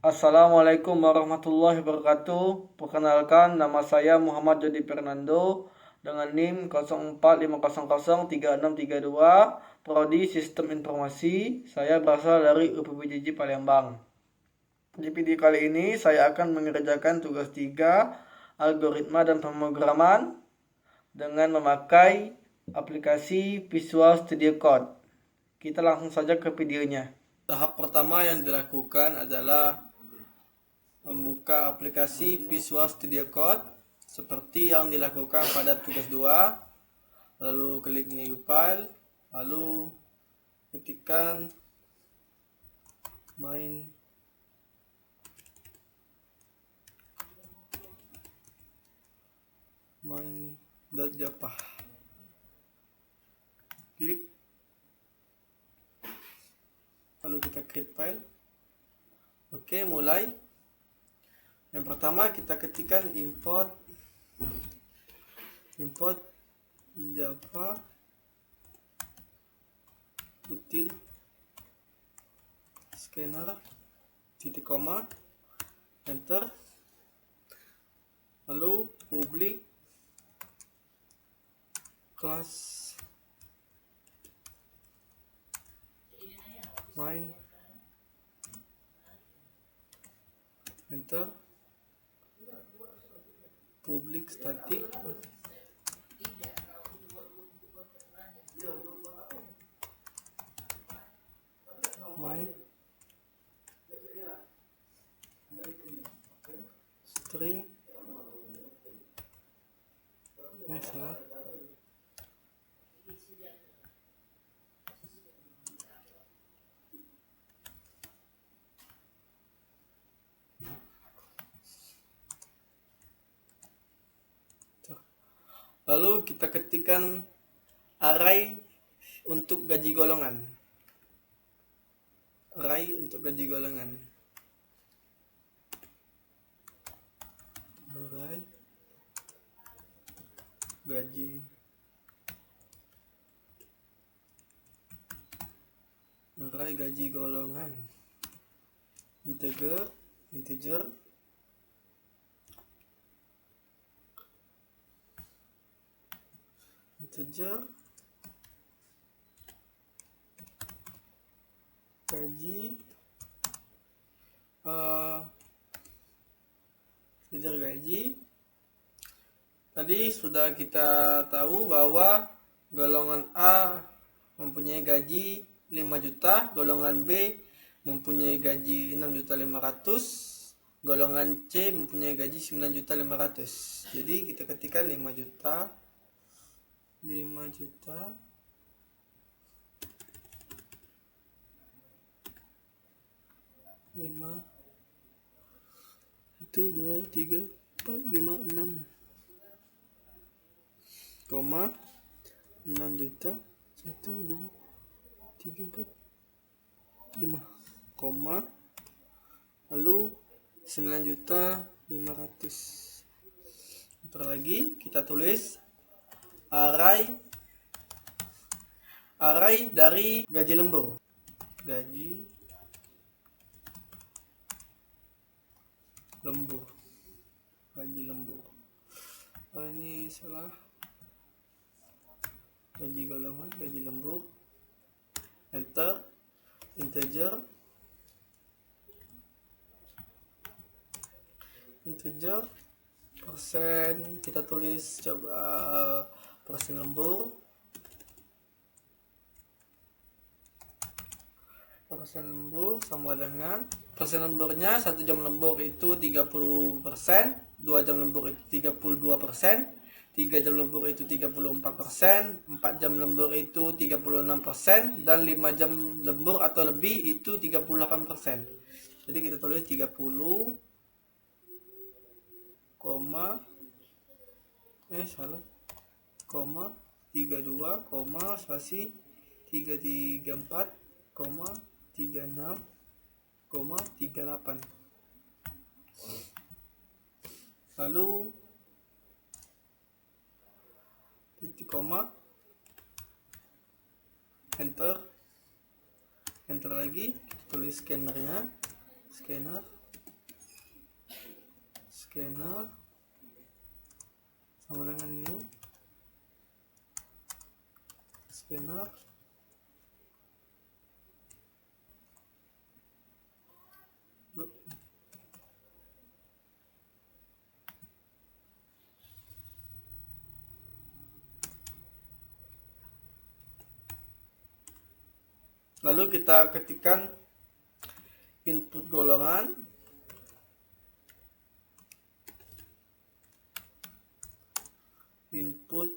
Assalamualaikum warahmatullahi wabarakatuh. Perkenalkan, nama saya Muhammad Jody Fernando dengan NIM 0450036632, Prodi Sistem Informasi. Saya berasal dari UPBJJ Palembang. Di video kali ini saya akan mengerjakan tugas 3, algoritma dan pemrograman dengan memakai aplikasi Visual Studio Code. Kita langsung saja ke videonya. Tahap pertama yang dilakukan adalah membuka aplikasi Visual Studio Code seperti yang dilakukan pada tugas 2. Lalu klik new file, lalu ketikkan main.java. Klik, lalu kita create file. Oke, mulai. Yang pertama kita ketikkan import java util scanner titik koma, enter, lalu public class main, enter, public static main string salah. Lalu kita ketikkan array untuk gaji golongan. Array untuk gaji golongan. Array gaji golongan. Integer gaji. Tadi sudah kita tahu bahwa golongan A mempunyai gaji 5 juta, golongan B mempunyai gaji 6.500.000, golongan C mempunyai gaji 9.500.000. Jadi kita ketikkan 5 juta itu 2, 3, 4, 5, 6 koma 6 juta 1, 2, 3, 4, 5 koma, lalu 9.500.000. Ntar lagi kita tulis array dari gaji lembur. Oh, ini salah. Gaji golongan, gaji lembur. Enter, integer persen, kita tulis coba persen lembur. Persen lembur sama dengan persen lemburnya 1 jam lembur itu 30%, 2 jam lembur itu 32%, 3 jam lembur itu 34%, 4 jam lembur itu 36%, dan 5 jam lembur atau lebih itu 38%. Jadi kita tulis 30, koma 32, spasi 334, 36, 38. Lalu titik koma, enter lagi, tulis scanner scanner sama dengan new scanner. Lalu kita ketikkan input golongan, input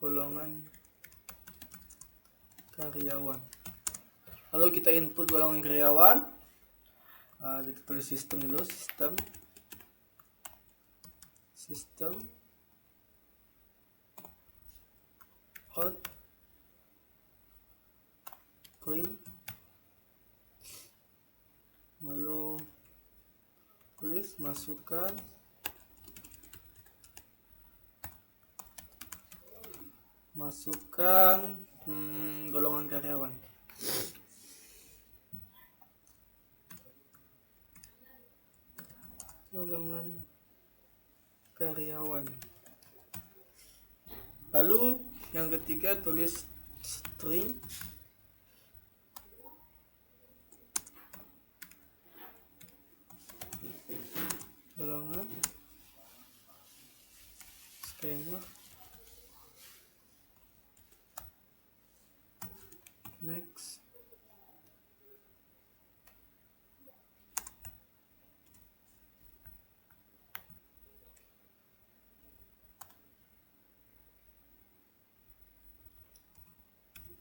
golongan karyawan. Lalu kita input golongan karyawan. Kita tulis sistem dulu, sistem out print, lalu tulis masukkan golongan karyawan. Lalu yang ketiga tulis string golongan scanner, next.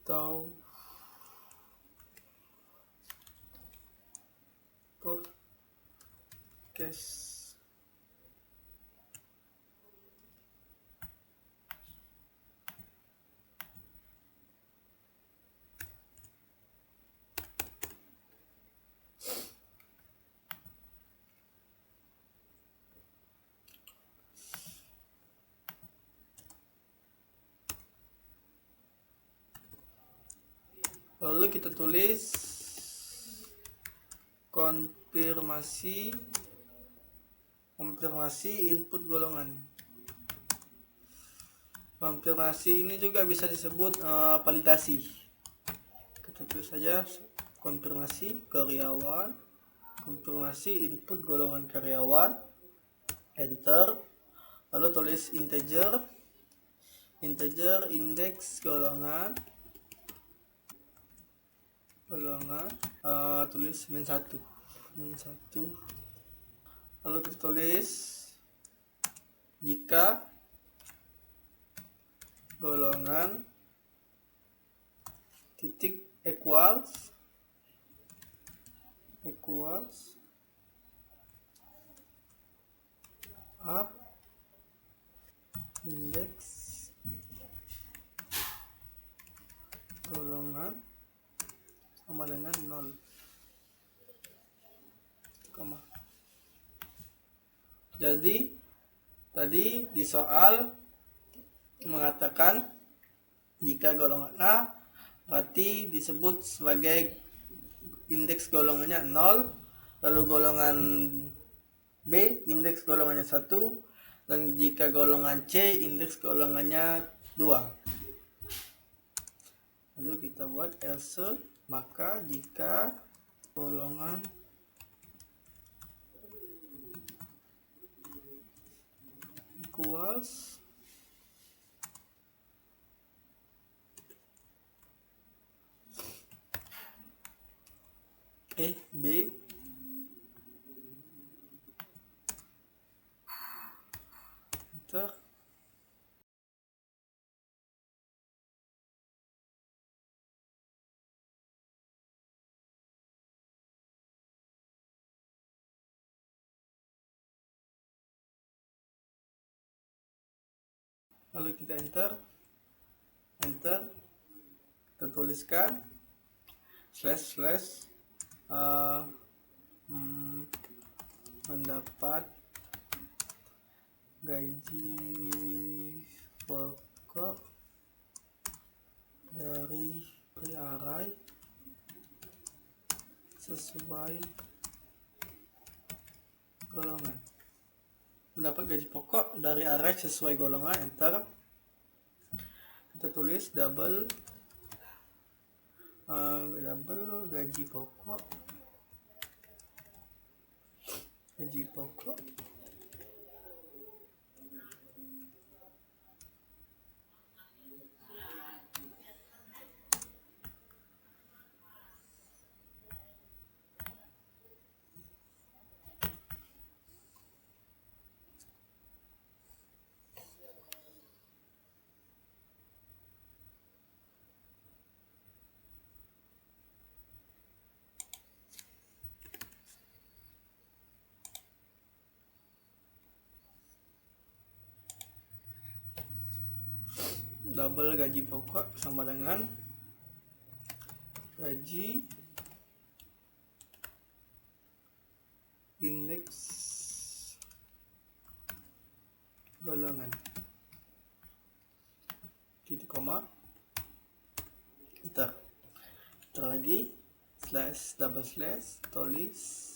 Atau podcast. Lalu kita tulis konfirmasi input golongan. Konfirmasi ini juga bisa disebut validasi. Kita tulis saja konfirmasi karyawan, konfirmasi input golongan karyawan, enter. Lalu tulis integer indeks golongan, tulis min 1. Lalu kita tulis jika golongan titik equals up indeks golongan sama dengan 0, jadi tadi di soal mengatakan jika golongan A berarti disebut sebagai indeks golongannya 0, lalu golongan B indeks golongannya 1, dan jika golongan C indeks golongannya 2. Lalu kita buat else, maka jika golongan equals B enter. Lalu kita enter, kita tuliskan mendapat gaji pokok dari array sesuai golongan. Mendapat gaji pokok dari array sesuai golongan, enter. Kita tulis double gaji pokok double gaji pokok sama dengan gaji indeks golongan, titik koma, enter. Enter lagi, slash double slash, tulis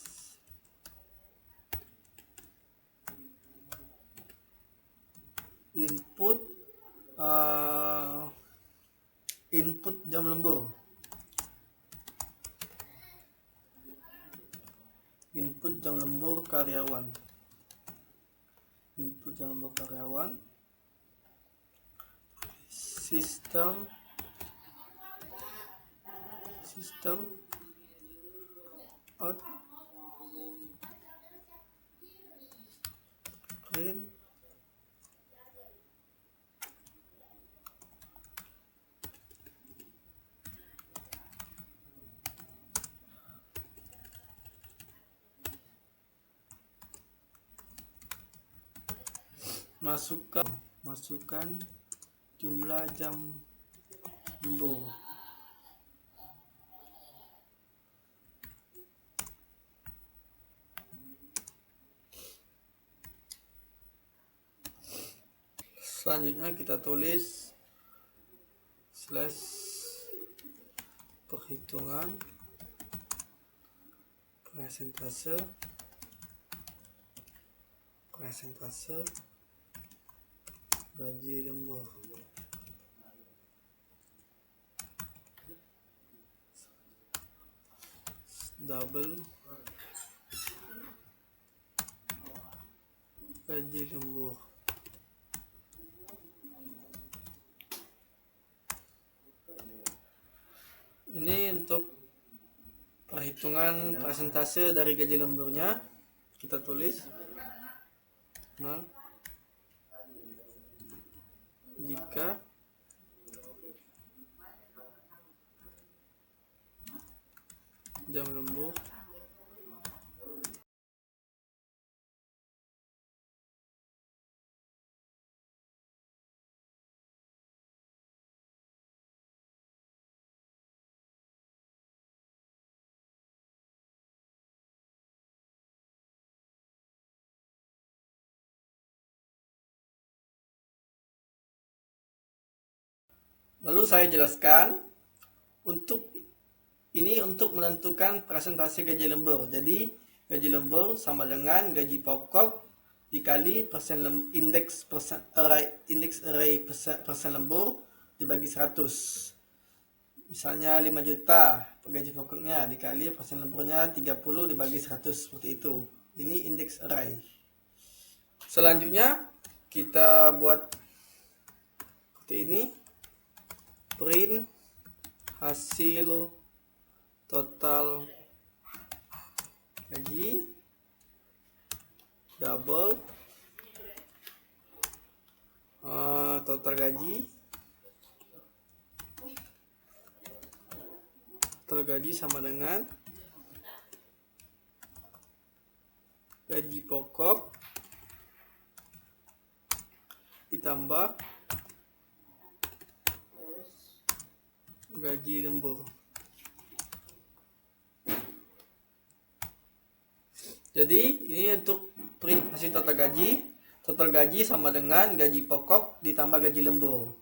input jam lembur. Input jam lembur karyawan. Sistem out print masukkan jumlah jam lembur. Selanjutnya kita tulis slash perhitungan presentase gaji lembur. Double gaji lembur. Ini untuk perhitungan persentase dari gaji lemburnya. Kita tulis 0 jika jam lembur lalu saya jelaskan untuk menentukan presentasi gaji lembur. Jadi gaji lembur sama dengan gaji pokok dikali indeks array persen lembur dibagi 100. Misalnya 5 juta gaji pokoknya dikali persen lemburnya 30 dibagi 100, seperti itu. Ini indeks array. Selanjutnya kita buat seperti ini. Print hasil total gaji double total gaji sama dengan gaji pokok ditambah gaji lembur. Jadi ini untuk print hasil total gaji. Total gaji sama dengan gaji pokok ditambah gaji lembur.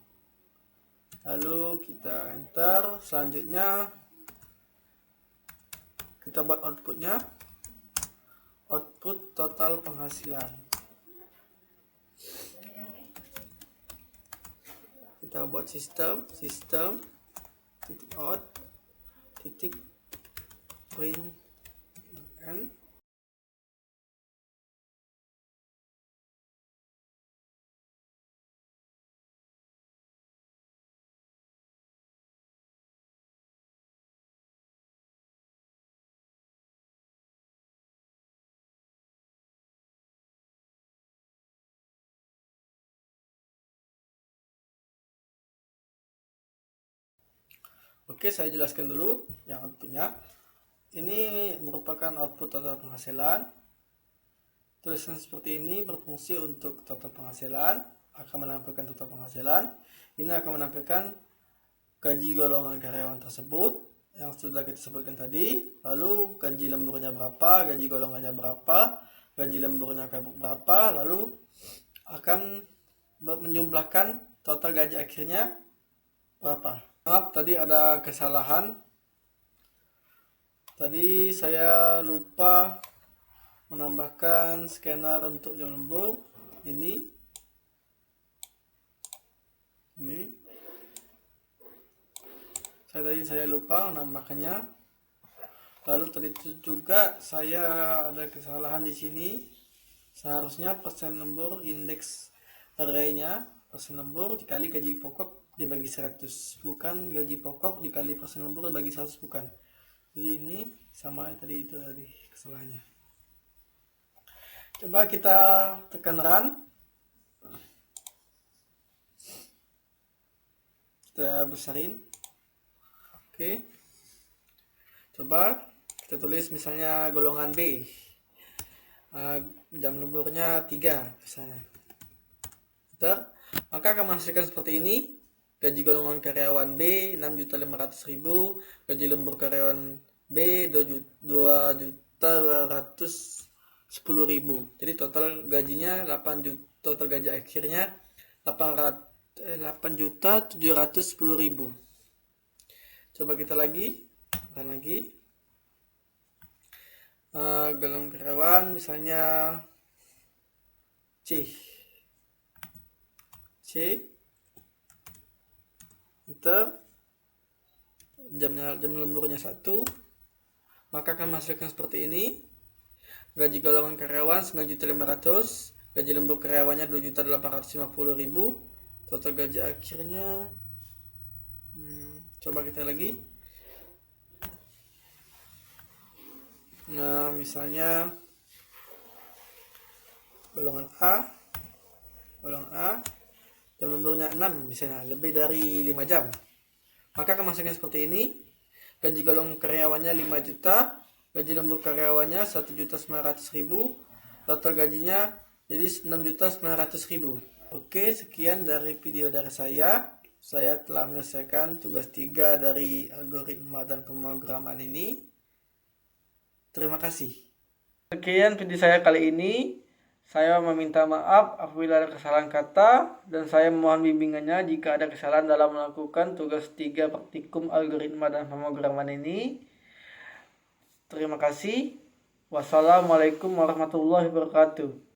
Lalu kita enter. Selanjutnya Kita buat outputnya. Output total penghasilan. Kita buat sistem titik out titik print and Oke, saya jelaskan dulu yang outputnya. Ini merupakan output total penghasilan. Tulisan seperti ini berfungsi untuk total penghasilan, akan menampilkan total penghasilan. Ini akan menampilkan gaji golongan karyawan tersebut yang sudah kita sebutkan tadi. Lalu gaji lemburnya berapa, gaji golongannya berapa, gaji lemburnya berapa, lalu akan menjumlahkan total gaji akhirnya berapa. Maaf, tadi ada kesalahan. Tadi saya lupa menambahkan scanner untuk jam lembur. Ini. Saya lupa menambahkannya. Lalu tadi juga saya ada kesalahan di sini. Seharusnya persen lembur indeks array-nya persen lembur dikali gaji pokok dibagi 100, bukan gaji pokok dikali persen lembur dibagi 100, bukan. Jadi ini sama tadi, itu tadi kesalahannya. Coba kita tekan run. Kita besarin. Oke. Coba kita tulis misalnya golongan B. Jam lemburnya 3 misalnya. Maka akan menghasilkan seperti ini. Gaji golongan karyawan B 6.500.000, gaji lembur karyawan B 2.210.000. Jadi total gajinya 8 juta, total gaji akhirnya 8.710.000. Coba kita lagi. Golongan karyawan misalnya C. Enter. Jam lemburnya 1. Maka akan menghasilkan seperti ini. Gaji golongan karyawan 9.500.000, gaji lembur karyawannya 2.850.000, total gaji akhirnya coba kita lagi. Nah, misalnya golongan A jam lemburnya 6 misalnya, lebih dari 5 jam. Maka akan menghasilkan seperti ini. Gaji golongan karyawannya 5 juta, gaji lembur karyawannya 1.900.000, total gajinya jadi 6.900.000. Oke, sekian dari video dari saya. Saya telah menyelesaikan tugas 3 dari algoritma dan pemrograman ini. Terima kasih. Sekian video saya kali ini. Saya meminta maaf apabila ada kesalahan kata, dan saya mohon bimbingannya jika ada kesalahan dalam melakukan tugas 3 praktikum algoritma dan pemrograman ini. Terima kasih. Wassalamualaikum warahmatullahi wabarakatuh.